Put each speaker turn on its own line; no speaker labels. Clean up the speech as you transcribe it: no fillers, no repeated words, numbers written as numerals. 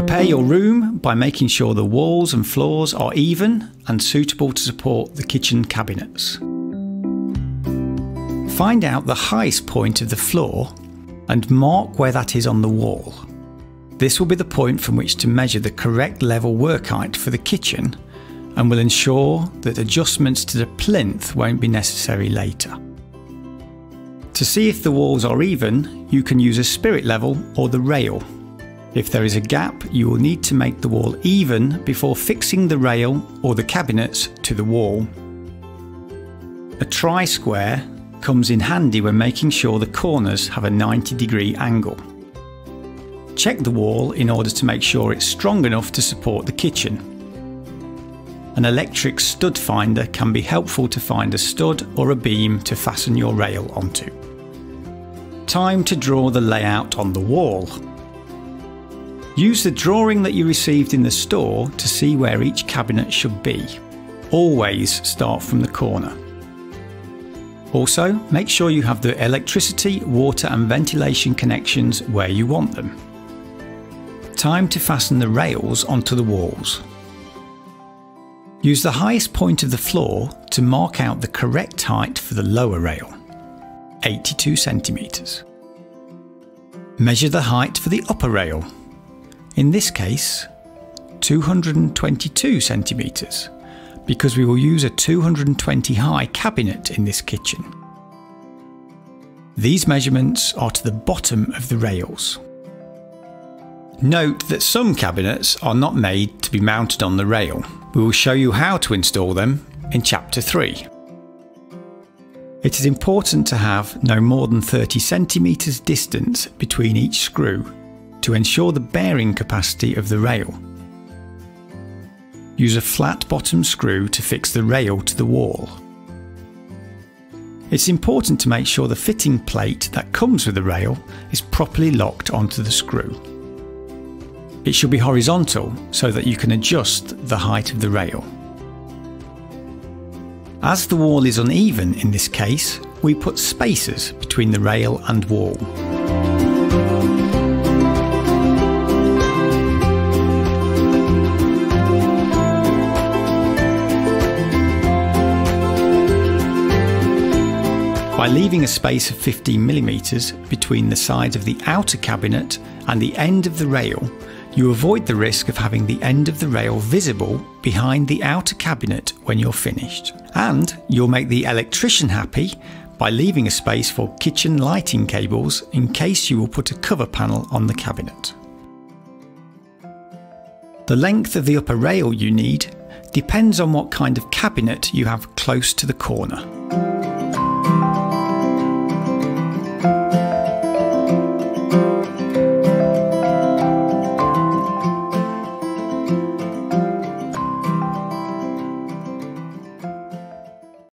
Prepare your room by making sure the walls and floors are even and suitable to support the kitchen cabinets. Find out the highest point of the floor and mark where that is on the wall. This will be the point from which to measure the correct level work height for the kitchen and will ensure that adjustments to the plinth won't be necessary later. To see if the walls are even, you can use a spirit level or the rail. If there is a gap, you will need to make the wall even before fixing the rail or the cabinets to the wall. A tri-square comes in handy when making sure the corners have a 90-degree angle. Check the wall in order to make sure it's strong enough to support the kitchen. An electric stud finder can be helpful to find a stud or a beam to fasten your rail onto. Time to draw the layout on the wall. Use the drawing that you received in the store to see where each cabinet should be. Always start from the corner. Also, make sure you have the electricity, water and ventilation connections where you want them. Time to fasten the rails onto the walls. Use the highest point of the floor to mark out the correct height for the lower rail, 82 centimeters. Measure the height for the upper rail. In this case, 222 centimeters, because we will use a 220 high cabinet in this kitchen. These measurements are to the bottom of the rails. Note that some cabinets are not made to be mounted on the rail. We will show you how to install them in Chapter 3. It is important to have no more than 30 centimeters distance between each screw to ensure the bearing capacity of the rail. Use a flat bottom screw to fix the rail to the wall. It's important to make sure the fitting plate that comes with the rail is properly locked onto the screw. It should be horizontal so that you can adjust the height of the rail. As the wall is uneven in this case, we put spacers between the rail and wall. By leaving a space of 15mm between the sides of the outer cabinet and the end of the rail, you avoid the risk of having the end of the rail visible behind the outer cabinet when you're finished. And you'll make the electrician happy by leaving a space for kitchen lighting cables in case you will put a cover panel on the cabinet. The length of the upper rail you need depends on what kind of cabinet you have close to the corner.